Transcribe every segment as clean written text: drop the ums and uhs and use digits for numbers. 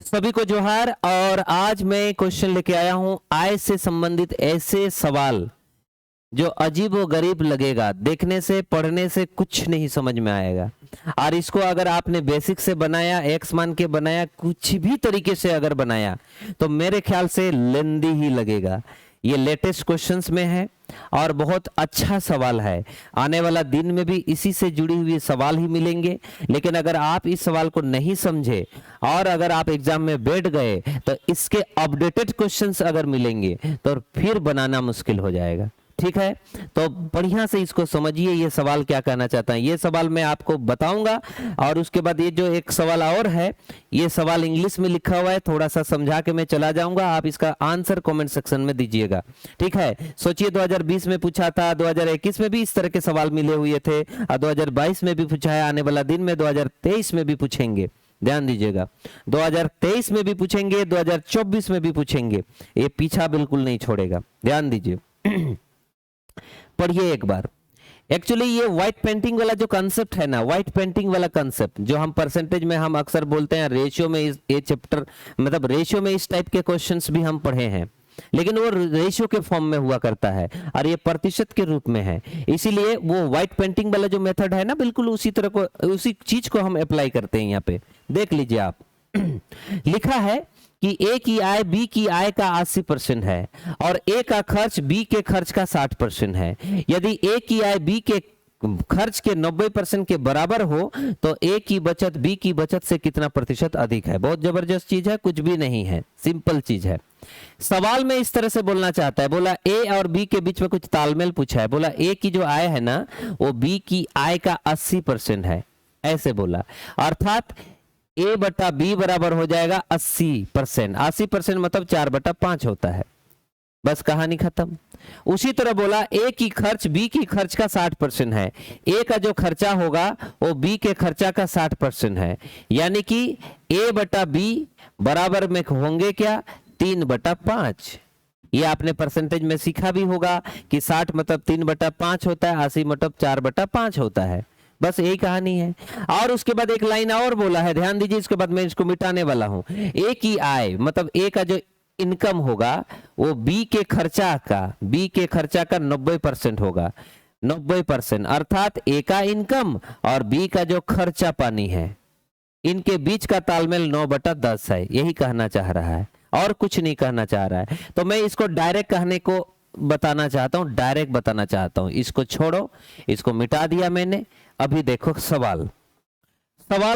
सभी को जोहार। और आज मैं क्वेश्चन लेके आया हूं आय से संबंधित ऐसे सवाल जो अजीब व गरीब लगेगा, देखने से पढ़ने से कुछ नहीं समझ में आएगा। और इसको अगर आपने बेसिक से बनाया, एक्स मान के बनाया, कुछ भी तरीके से अगर बनाया तो मेरे ख्याल से लेंदी ही लगेगा। ये लेटेस्ट क्वेश्चंस में है और बहुत अच्छा सवाल है। आने वाला दिन में भी इसी से जुड़ी हुई सवाल ही मिलेंगे। लेकिन अगर आप इस सवाल को नहीं समझे और अगर आप एग्जाम में बैठ गए तो इसके अपडेटेड क्वेश्चंस अगर मिलेंगे तो फिर बनाना मुश्किल हो जाएगा। ठीक है, तो बढ़िया से इसको समझिए, ये सवाल क्या कहना चाहता है। ये सवाल मैं आपको बताऊंगा और उसके बाद ये जो एक सवाल और है, ये सवाल इंग्लिश में लिखा हुआ है, थोड़ा सा समझा के मैं चला जाऊंगा। आप इसका आंसर कमेंट सेक्शन में दीजिएगा। ठीक है, सोचिए 2020 में पूछा था, 2021 में भी इस तरह के सवाल मिले हुए थे और 2022 में भी पूछा है। आने वाला दिन में 2023 में भी पूछेंगे, ध्यान दीजिएगा। 2023 में भी पूछेंगे, 2024 में भी पूछेंगे, ये पीछा बिल्कुल नहीं छोड़ेगा, ध्यान दीजिए। पढ़िए एक बार। एक्चुअली ये व्हाइट पेंटिंग वाला जो कंसेप्ट है ना, व्हाइट पेंटिंग वाला कंसेप्ट जो हम परसेंटेज में हम अक्सर बोलते हैं, रेशियो में ये चैप्टर मतलब रेशियो में इस टाइप के क्वेश्चंस भी हम पढ़े हैं, लेकिन वो रेशियो के फॉर्म में हुआ करता है और ये प्रतिशत के रूप में है। इसीलिए वो व्हाइट पेंटिंग वाला जो मेथड है ना, बिल्कुल उसी तरह को, उसी चीज को हम अप्लाई करते हैं। यहाँ पे देख लीजिए आप। लिखा है कि ए की आय बी की आय का 80% है और ए का खर्च बी के खर्च का 60% है। यदि ए की आय बी के खर्च के 90% के बराबर हो तो ए की बचत बी की बचत से कितना प्रतिशत अधिक है। बहुत जबरदस्त चीज है, कुछ भी नहीं है, सिंपल चीज है। सवाल में इस तरह से बोलना चाहता है, बोला ए और बी के बीच में कुछ तालमेल पूछा है। बोला ए की जो आय है ना वो बी की आय का 80% है, ऐसे बोला। अर्थात ए बटा बी बराबर हो जाएगा 80%। 80% मतलब 4/5 होता है। बस कहानी खत्म। उसी तरह बोला ए की खर्च बी की खर्च का 60% है। ए का जो खर्चा होगा वो बी के खर्चा का 60% है, यानी कि ए बटा बी बराबर में होंगे क्या, 3/5। ये आपने परसेंटेज में सीखा भी होगा कि 60 मतलब 3/5 होता है, 80 मतलब 4/5 होता है। बस यही कहानी है। और उसके बाद एक लाइन और बोला है, ध्यान दीजिए, इसके बाद मैं इसको मिटाने वाला हूं। ए की आय मतलब ए का जो इनकम होगा वो बी के खर्चा का 90% होगा। 90% अर्थात ए का इनकम और बी का जो खर्चा पानी है, इनके बीच का तालमेल 9/10 है। यही कहना चाह रहा है और कुछ नहीं कहना चाह रहा है। तो मैं इसको डायरेक्ट कहने को बताना चाहता हूं, डायरेक्ट बताना चाहता हूं। इसको छोड़ो, इसको मिटा दिया मैंने। अभी देखो सवाल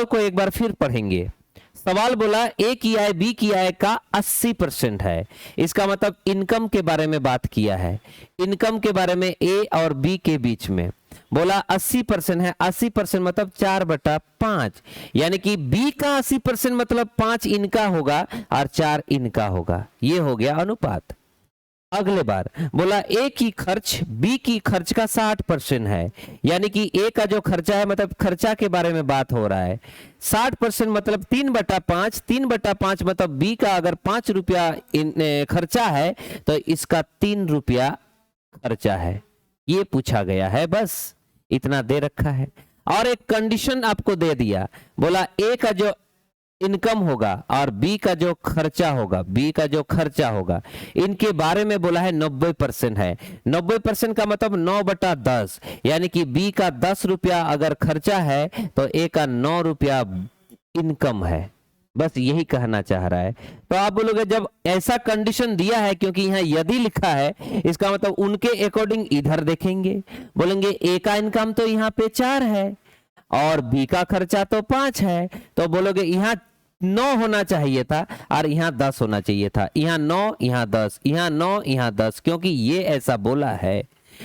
को एक बार फिर पढ़ेंगे। सवाल बोला ए की आय बी की आय का 80% है। इसका मतलब इनकम के बारे में बात किया है, इनकम के बारे में ए और बी के बीच में। बोला 80% है, 80% मतलब 4/5, यानी कि बी का 80% मतलब 5 इनका होगा और 4 इनका होगा। ये हो गया अनुपात। अगले बार बोला ए की खर्च बी की खर्च का 60% है, यानी कि ए का जो खर्चा है मतलब खर्चा के बारे में बात हो रहा है। 60% मतलब 3/5, 3/5 मतलब बी का अगर 5 रुपया खर्चा है तो इसका 3 रुपया खर्चा है। ये पूछा गया है, बस इतना दे रखा है। और एक कंडीशन आपको दे दिया, बोला ए का जो इनकम होगा और बी का जो खर्चा होगा, इनके बारे में बोला है 90% है। 90% का मतलब 9/10, यानी कि बी का 10 रुपया अगर खर्चा है तो ए का 9 रुपया इनकम है। बस यही कहना चाह रहा है। तो आप बोलोगे जब ऐसा कंडीशन दिया है, क्योंकि यहाँ यदि लिखा है, इसका मतलब उनके अकॉर्डिंग इधर देखेंगे। बोलेंगे ए का इनकम तो यहाँ पे 4 है और बी का खर्चा तो 5 है, तो बोलोगे यहाँ 9 होना चाहिए था और यहाँ 10 होना चाहिए था। यहाँ 9 यहाँ 10, यहाँ 9 यहाँ 10, क्योंकि ये ऐसा बोला है।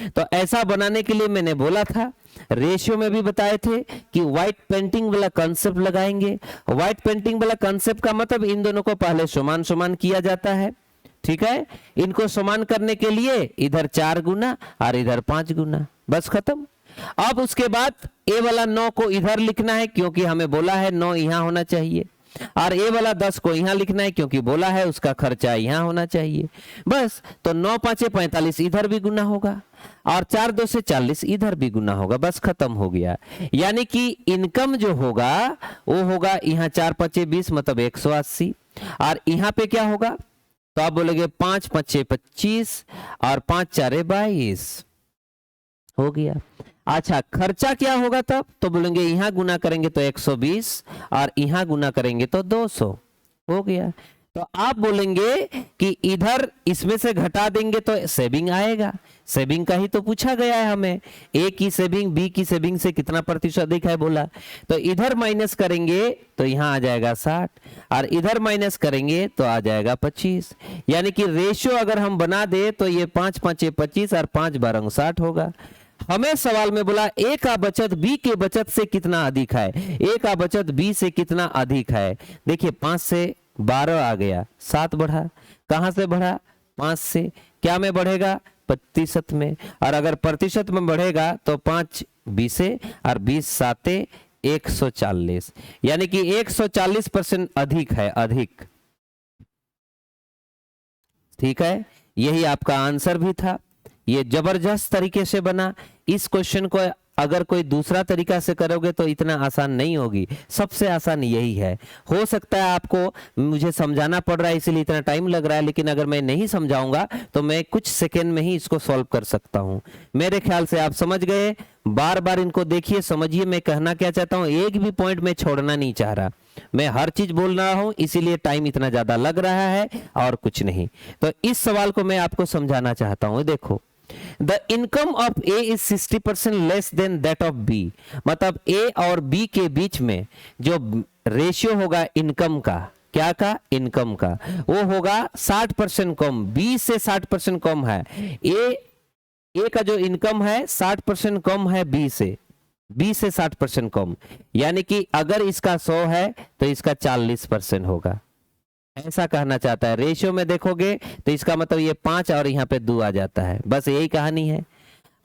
तो ऐसा बनाने के लिए मैंने बोला था, रेशियो में भी बताए थे कि व्हाइट पेंटिंग वाला कंसेप्ट लगाएंगे। व्हाइट पेंटिंग वाला कंसेप्ट का मतलब इन दोनों को पहले समान समान किया जाता है। ठीक है, इनको समान करने के लिए इधर 4 गुना और इधर 5 गुना, बस खत्म। अब उसके बाद ए वाला 9 को इधर लिखना है, क्योंकि हमें बोला है 9 यहां होना चाहिए, और ए वाला 10 को यहां लिखना है, क्योंकि बोला है उसका खर्चा यहां होना चाहिए। बस, तो 9 5 45 इधर भी गुना होगा और 4 2 से 40 इधर भी गुना होगा, बस खत्म हो गया। यानी कि इनकम जो होगा वो होगा यहाँ 4 5 20 मतलब 180, और यहाँ पे क्या होगा, तो आप बोलेंगे 5 5 25 और 5 4 22 हो गया। अच्छा खर्चा क्या होगा तब, तो बोलेंगे यहाँ गुना करेंगे तो 120 और यहाँ गुना करेंगे तो 200 हो गया। तो आप बोलेंगे कि इधर इसमें से घटा देंगे तो सेविंग आएगा, सेविंग का ही तो पूछा गया है हमें, ए की सेविंग बी की सेविंग से कितना प्रतिशत अधिक है बोला, तो इधर माइनस करेंगे तो यहाँ आ जाएगा 60 और इधर माइनस करेंगे तो आ जाएगा 25। यानी कि रेशियो अगर हम बना दे तो ये 5 5 25 और 5 12 60 होगा। हमें सवाल में बोला ए का बचत बी के बचत से कितना अधिक है, ए का बचत बी से कितना अधिक है। देखिए 5 से 12 आ गया, 7 बढ़ा, कहां से बढ़ा 5 से, क्या में बढ़ेगा प्रतिशत में, और अगर प्रतिशत में बढ़ेगा तो 5 20 और 20 7 140, यानी कि 140% अधिक है, अधिक। ठीक है, यही आपका आंसर भी था। ये जबरदस्त तरीके से बना। इस क्वेश्चन को अगर कोई दूसरा तरीका से करोगे तो इतना आसान नहीं होगी, सबसे आसान यही है। हो सकता है आपको मुझे समझाना पड़ रहा है इसलिए इतना टाइम लग रहा है, लेकिन अगर मैं नहीं समझाऊंगा तो मैं कुछ सेकेंड में ही इसको सॉल्व कर सकता हूं। मेरे ख्याल से आप समझ गए। बार बार इनको देखिए, समझिए मैं कहना क्या चाहता हूं, एक भी पॉइंट में छोड़ना नहीं चाह रहा, मैं हर चीज बोल रहा हूं, इसीलिए टाइम इतना ज्यादा लग रहा है और कुछ नहीं। तो इस सवाल को मैं आपको समझाना चाहता हूं। देखो, The income of A is 60% less than that of B, मतलब A और B के बीच में जो रेशियो होगा इनकम का, क्या का, इनकम का, वो होगा 60% कम, B से 60% कम है। A का जो इनकम है 60% कम है B से 60% कम, यानी कि अगर इसका 100 है तो इसका 40% होगा, ऐसा कहना चाहता है। रेशियो में देखोगे तो इसका मतलब ये 5 और यहाँ पे 2 आ जाता है, बस यही कहानी है।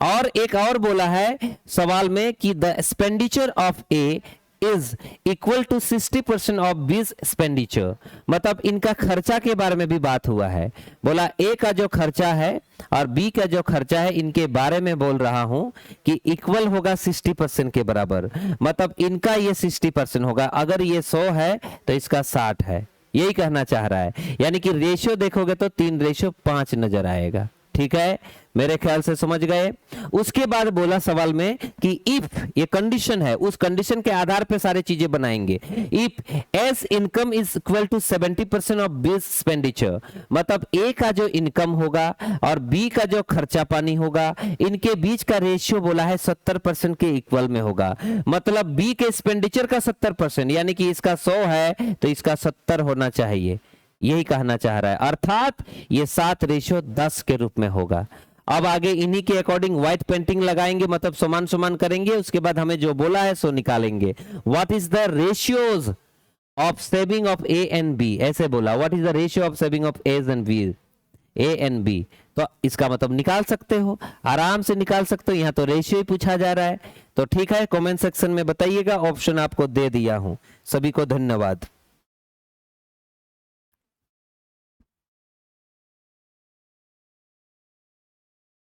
और एक और बोला है सवाल में कि the expenditure of A is equal to 60% of B's expenditure, मतलब इनका खर्चा के बारे में भी बात हुआ है। बोला ए का जो खर्चा है और बी का जो खर्चा है, इनके बारे में बोल रहा हूं कि इक्वल होगा 60% के बराबर, मतलब इनका ये 60% होगा, अगर ये 100 है तो इसका 60 है, यही कहना चाह रहा है। यानी कि रेशियो देखोगे तो 3:5 नजर आएगा। ठीक है, मेरे ख्याल से समझ गए। उसके बाद बोला सवाल में कि इफ, ये कंडीशन है, उस कंडीशन के आधार पे सारे चीजें बनाएंगे। If A's income is equal to 70% of B's expenditure, मतलब ए का जो इनकम होगा और बी का जो खर्चा पानी होगा, इनके बीच का रेशियो बोला है 70% के इक्वल में होगा, मतलब बी के एक्सपेंडिचर का 70%, यानी कि इसका 100 है तो इसका 70 होना चाहिए, यही कहना चाह रहा है। अर्थात ये 7:10 के रूप में होगा। अब आगे इन्हीं के अकॉर्डिंग व्हाइट पेंटिंग लगाएंगे, मतलब समान समान करेंगे, उसके बाद हमें जो बोला है सो निकालेंगे। What is the ratios of saving of A and B, ऐसे बोला, what is the ratio of saving of A and B, A and B, तो इसका मतलब निकाल सकते हो, आराम से निकाल सकते हो। यहाँ तो रेशियो ही पूछा जा रहा है, तो ठीक है, कमेंट सेक्शन में बताइएगा, ऑप्शन आपको दे दिया हूं। सभी को धन्यवाद।